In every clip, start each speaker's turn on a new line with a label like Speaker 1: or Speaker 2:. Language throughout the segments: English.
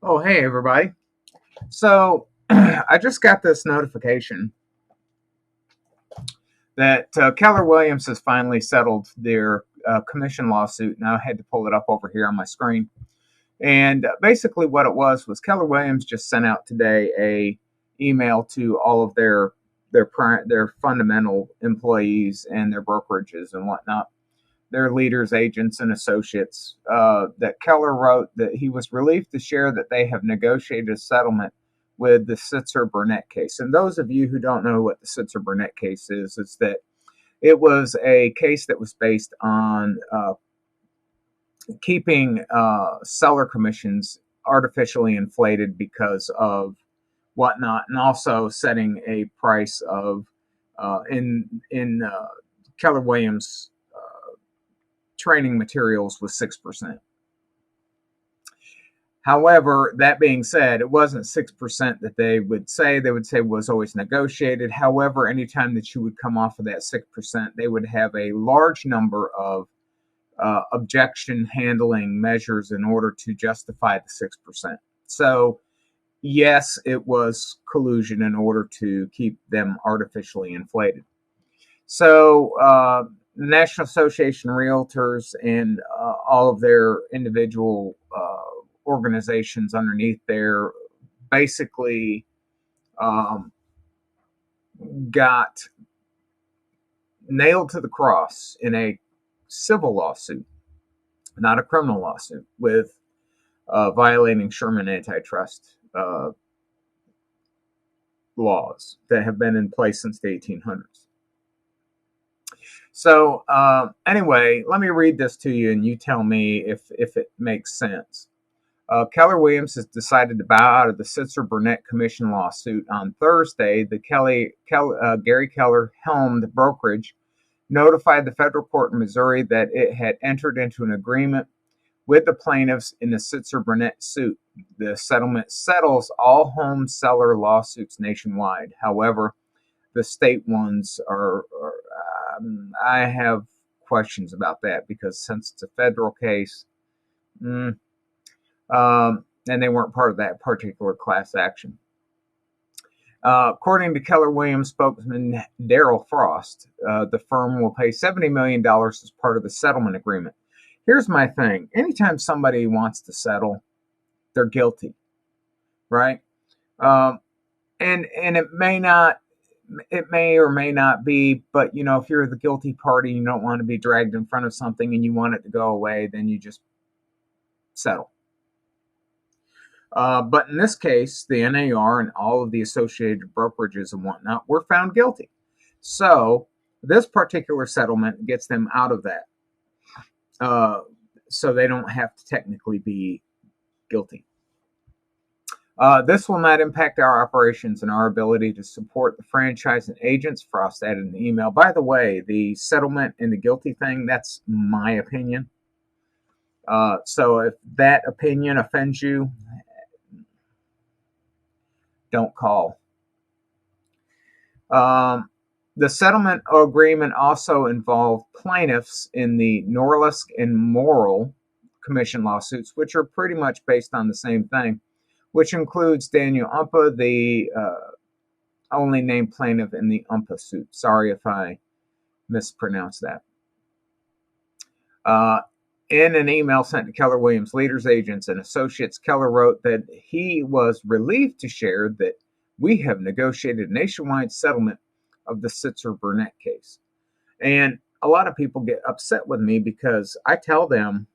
Speaker 1: Oh, hey, everybody. So, I just got this notification that Keller Williams has finally settled their commission lawsuit. Now, I had to pull it up over here on my screen. And basically, what it was Keller Williams just sent out today a email to all of their fundamental employees and their brokerages and whatnot, their leaders, agents, and associates. That Keller wrote that he was relieved to share that they have negotiated a settlement with the Sitzer Burnett case. And those of you who don't know what the Sitzer Burnett case is that it was a case that was based on keeping seller commissions artificially inflated because of whatnot, and also setting a price of in Keller Williams training materials was 6%. However, that being said, it wasn't 6% that they would say. They would say was always negotiated. However, anytime that you would come off of that 6%, they would have a large number of objection handling measures in order to justify the 6%. So, yes, it was collusion in order to keep them artificially inflated. So, the National Association of Realtors and all of their individual organizations underneath there basically um, got nailed to the cross in a civil lawsuit, not a criminal lawsuit, with violating Sherman antitrust laws that have been in place since the 1800s. So anyway, let me read this to you, and you tell me if it makes sense. Keller Williams has decided to bow out of the Sitzer Burnett Commission lawsuit on Thursday. The Gary Keller helmed brokerage notified the federal court in Missouri that it had entered into an agreement with the plaintiffs in the Sitzer Burnett suit. The settlement settles all home seller lawsuits nationwide. However, the state ones are I have questions about that because since it's a federal case, and they weren't part of that particular class action. According to Keller Williams spokesman Daryl Frost, the firm will pay $70 million as part of the settlement agreement. Here's my thing. Anytime somebody wants to settle, they're guilty, right? And it may or may not be, but if you're the guilty party, you don't want to be dragged in front of something and you want it to go away, then you just settle. But in this case, the NAR and all of the associated brokerages and whatnot were found guilty. So this particular settlement gets them out of that. So they don't have to technically be guilty. This will not impact our operations and our ability to support the franchise and agents, Frost added in the email. By the way, the settlement and the guilty thing, that's my opinion. So if that opinion offends you, don't call. The settlement agreement also involved plaintiffs in the Norlisk and Morrill commission lawsuits, which are pretty much based on the same thing, which includes Daniel Umpa, the only named plaintiff in the Umpa suit. Sorry if I mispronounced that. In an email sent to Keller Williams leaders, agents, and associates, Keller wrote that he was relieved to share that we have negotiated a nationwide settlement of the Sitzer Burnett case. And a lot of people get upset with me because I tell them,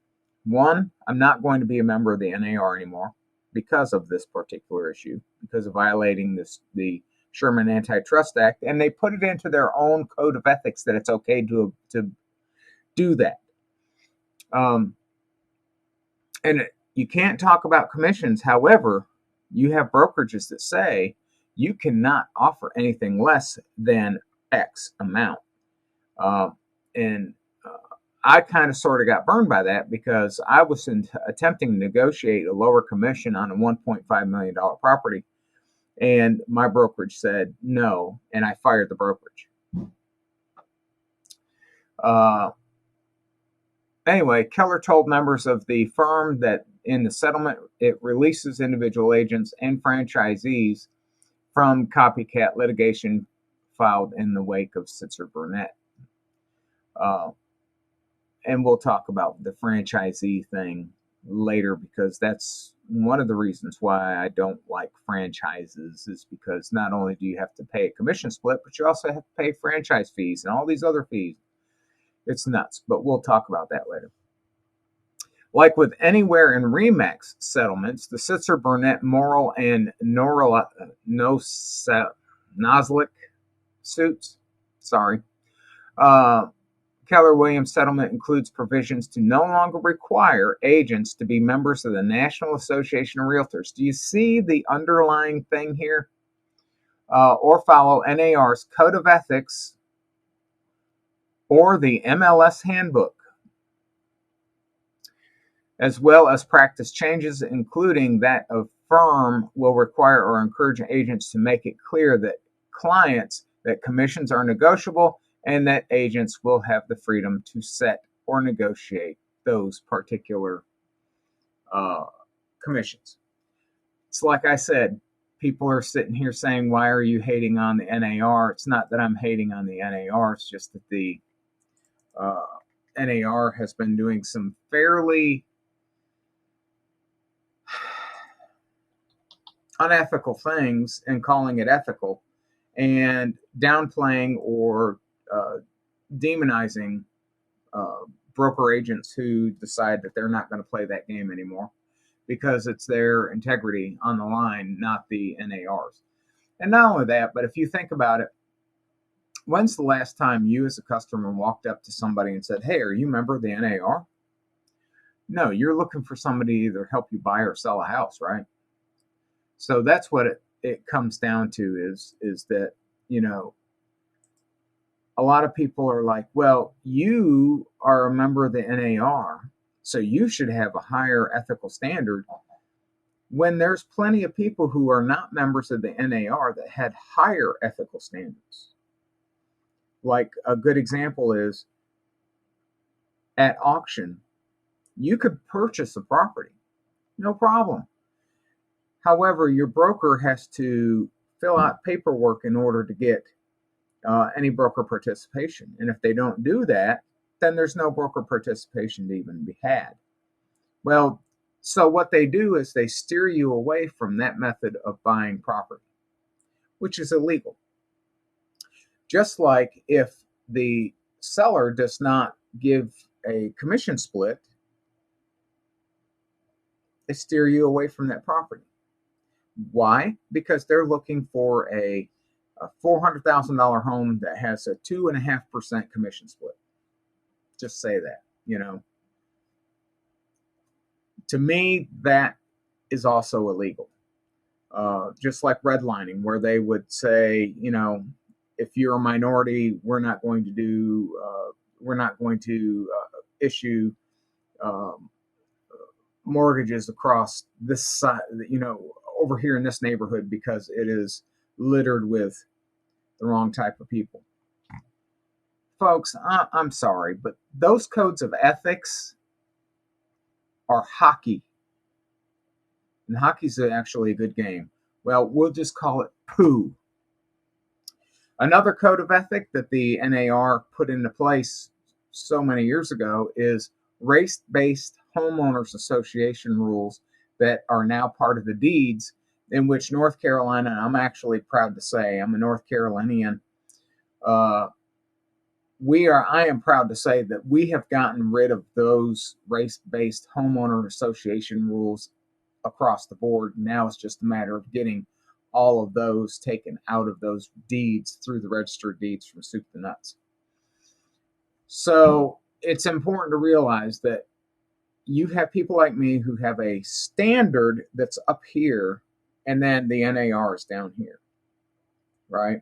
Speaker 1: one, I'm not going to be a member of the NAR anymore because of this particular issue, because of violating the Sherman Antitrust Act, and they put it into their own code of ethics that it's okay to do that. And you can't talk about commissions. However, you have brokerages that say you cannot offer anything less than X amount. And I kind of sort of got burned by that because I was attempting to negotiate a lower commission on a $1.5 million property. And my brokerage said no, and I fired the brokerage. Anyway, Keller told members of the firm that in the settlement, it releases individual agents and franchisees from copycat litigation filed in the wake of Sitzer Burnett. Uh, and we'll talk about the franchisee thing later, because that's one of the reasons why I don't like franchises, is because not only do you have to pay a commission split, but you also have to pay franchise fees and all these other fees. It's nuts, but we'll talk about that later. Like with Anywhere and Remax settlements, the Sitzer Burnett Morrill and Noslik suits, uh, Keller Williams settlement includes provisions to no longer require agents to be members of the National Association of Realtors. Do you see the underlying thing here? Or follow NAR's Code of Ethics or the MLS Handbook, as well as practice changes, including that a firm will require or encourage agents to make it clear that clients that commissions are negotiable and that agents will have the freedom to set or negotiate those particular commissions. It's like I said, people are sitting here saying, why are you hating on the NAR? It's not that I'm hating on the NAR, it's just that the NAR has been doing some fairly unethical things and calling it ethical, and downplaying or demonizing broker agents who decide that they're not going to play that game anymore because it's their integrity on the line, not the NAR's. And not only that, but if you think about it, when's the last time you as a customer walked up to somebody and said, hey, are you a member of the NAR? No, you're looking for somebody to either help you buy or sell a house, right? So that's what it comes down to, is that, you know, a lot of people are like, well, you are a member of the NAR, so you should have a higher ethical standard, when there's plenty of people who are not members of the NAR that had higher ethical standards. Like a good example is, at auction, you could purchase a property, no problem. However, your broker has to fill out paperwork in order to get any broker participation. And if they don't do that, then there's no broker participation to even be had. Well, so what they do is they steer you away from that method of buying property, which is illegal. Just like if the seller does not give a commission split, they steer you away from that property. Why? Because they're looking for a $400,000 home that has a 2.5% commission split. Just say that, you know. To me, that is also illegal. Just like redlining, where they would say, you know, if you're a minority, we're not going to issue mortgages across this side, you know, over here in this neighborhood, because it is littered with the wrong type of people. Folks, I'm sorry, but those codes of ethics are hockey. And hockey's actually a good game. Well, we'll just call it poo. Another code of ethic that the NAR put into place so many years ago is race-based homeowners association rules that are now part of the deeds, in which North Carolina, I'm actually proud to say, I'm a North Carolinian, I am proud to say that we have gotten rid of those race-based homeowner association rules across the board. Now it's just a matter of getting all of those taken out of those deeds through the register of deeds from soup to nuts. So it's important to realize that you have people like me who have a standard that's up here, and then the NAR is down here, right?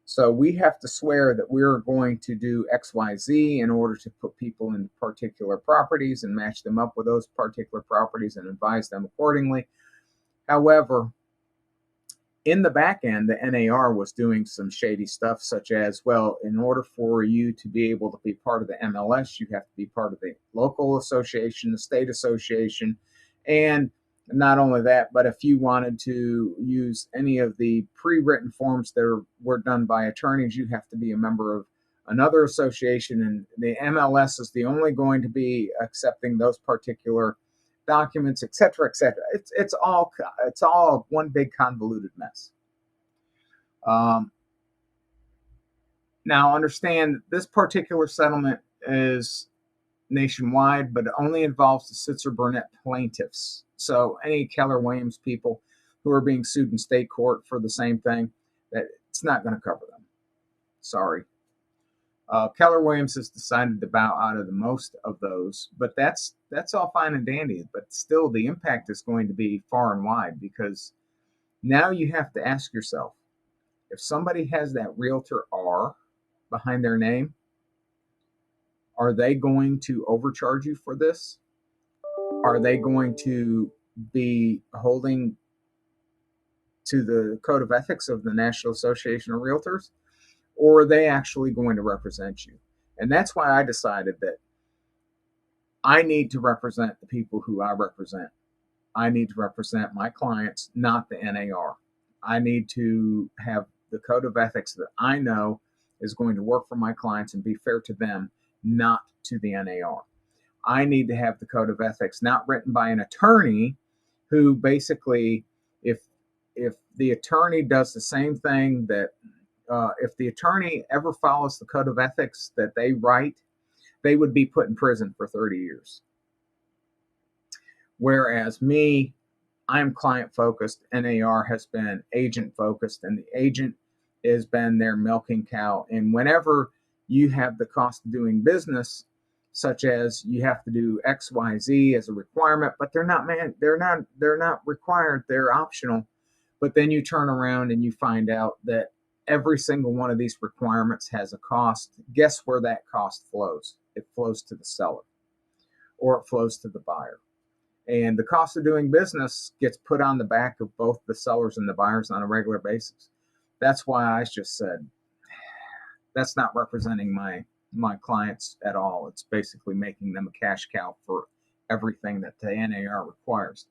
Speaker 1: So we have to swear that we're going to do X, Y, Z in order to put people in particular properties and match them up with those particular properties and advise them accordingly. However, In the back end, the NAR was doing some shady stuff, such as, well, in order for you to be able to be part of the MLS, you have to be part of the local association, the state association, and not only that, but if you wanted to use any of the pre-written forms that were done by attorneys, you have to be a member of another association, and the MLS is the only going to be accepting those particular documents, et cetera, et cetera. It's all one big convoluted mess. Um, Now, understand this particular settlement is nationwide, but it only involves the Sitzer Burnett plaintiffs. So, any Keller Williams people who are being sued in state court for the same thing, that it's not going to cover them. Sorry. Keller Williams has decided to bow out of the most of those, but that's all fine and dandy. But still, the impact is going to be far and wide, because now you have to ask yourself, if somebody has that Realtor R behind their name, are they going to overcharge you for this? Are they going to be holding to the code of ethics of the National Association of Realtors? Or are they actually going to represent you? And that's why I decided that I need to represent the people who I represent. I need to represent my clients, not the NAR. I need to have the code of ethics that I know is going to work for my clients and be fair to them, not to the NAR. I need to have the code of ethics not written by an attorney who basically, if the attorney does the same thing that if the attorney ever follows the code of ethics that they write, they would be put in prison for 30 years. Whereas me, I'm client focused. NAR has been agent focused, and the agent has been their milking cow. And whenever you have the cost of doing business, such as you have to do X, Y, Z as a requirement, but they're not required. They're optional. But then you turn around and you find out that every single one of these requirements has a cost. Guess where that cost flows? It flows to the seller, or it flows to the buyer. And the cost of doing business gets put on the back of both the sellers and the buyers on a regular basis. That's why I just said, that's not representing my clients at all. It's basically making them a cash cow for everything that the NAR requires.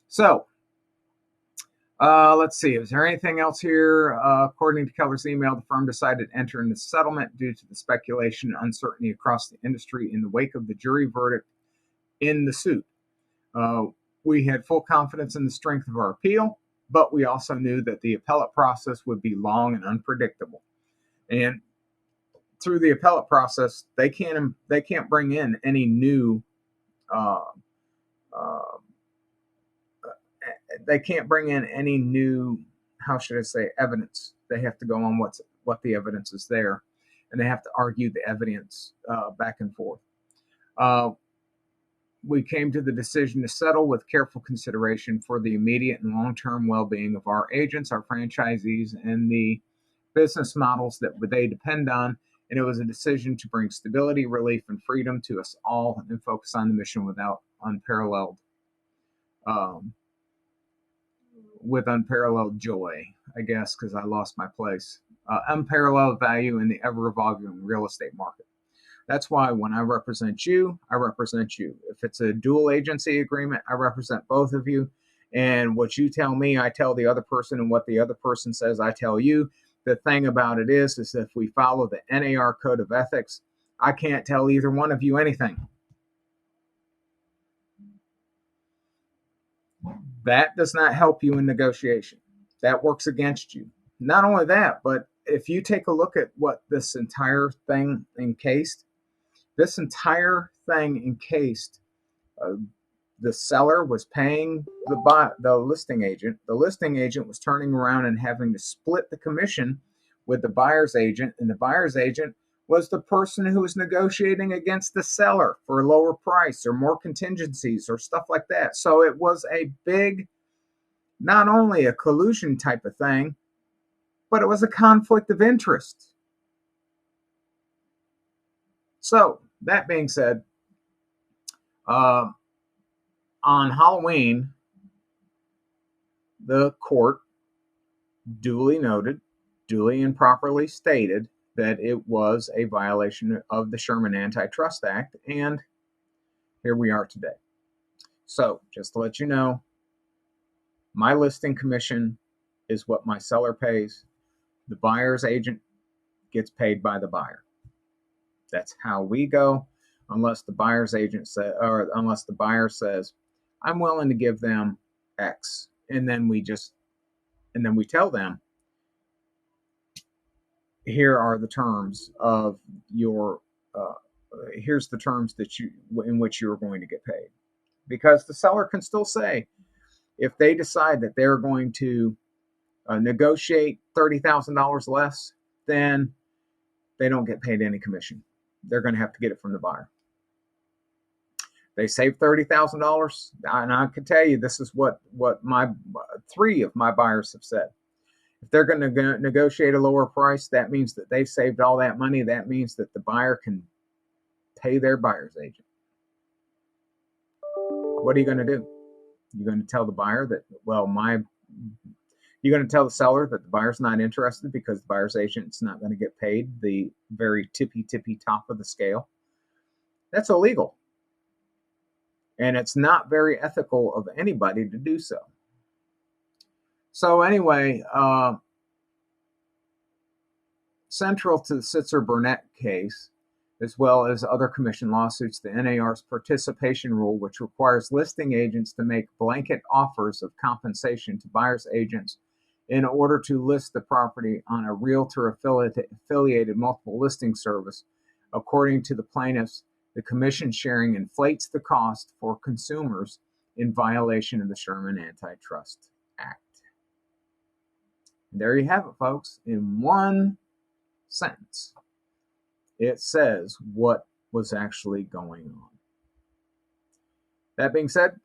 Speaker 1: So, let's see. Is there anything else here? According to Keller's email, the firm decided to enter into settlement due to the speculation and uncertainty across the industry in the wake of the jury verdict in the suit. We had full confidence in the strength of our appeal, but we also knew that the appellate process would be long and unpredictable. And through the appellate process, they can't bring in any new how should I say, evidence. They have to go on what the evidence is there, and they have to argue the evidence back and forth. We came to the decision to settle with careful consideration for the immediate and long-term well-being of our agents, our franchisees, and the business models that they depend on. And it was a decision to bring stability, relief, and freedom to us all, and focus on the mission with unparalleled joy, I guess, because I lost my place. Unparalleled value in the ever-evolving real estate market. That's why when I represent you, I represent you. If it's a dual agency agreement, I represent both of you. And what you tell me, I tell the other person, and what the other person says, I tell you. The thing about it is if we follow the NAR code of ethics, I can't tell either one of you anything. That does not help you in negotiation. That works against you. Not only that, but if you take a look at what this entire thing encased, the seller was paying the listing agent. The listing agent was turning around and having to split the commission with the buyer's agent, and the buyer's agent was the person who was negotiating against the seller for a lower price or more contingencies or stuff like that. So it was a big, not only a collusion type of thing, but it was a conflict of interest. So, that being said, on Halloween, the court duly noted, duly and properly stated that it was a violation of the Sherman Antitrust Act, and here we are today. So, just to let you know, my listing commission is what my seller pays. The buyer's agent gets paid by the buyer. That's how we go, unless the buyer's agent or unless the buyer says, "I'm willing to give them X," and then we tell them, "Here are the terms of your. Here's the terms that in which you're going to get paid," because the seller can still say, if they decide that they're going to negotiate $30,000 less, then they don't get paid any commission. They're going to have to get it from the buyer. They save $30,000, and I can tell you this is what my 3 of my buyers have said. If they're going to negotiate a lower price, that means that they've saved all that money. That means that the buyer can pay their buyer's agent. What are you going to do? You're going to tell the buyer that, you're going to tell the seller that the buyer's not interested because the buyer's agent's not going to get paid the very tippy top of the scale. That's illegal. And it's not very ethical of anybody to do so. So anyway, central to the Sitzer-Burnett case, as well as other commission lawsuits, the NAR's participation rule, which requires listing agents to make blanket offers of compensation to buyer's agents in order to list the property on a realtor affiliated multiple listing service. According to the plaintiffs, the commission sharing inflates the cost for consumers in violation of the Sherman Antitrust Act. And there you have it, folks. In one sentence, it says what was actually going on. That being said,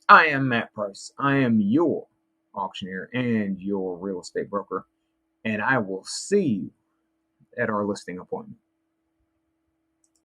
Speaker 1: I am Matt Price. I am your auctioneer and your real estate broker, and I will see you at our listing appointment.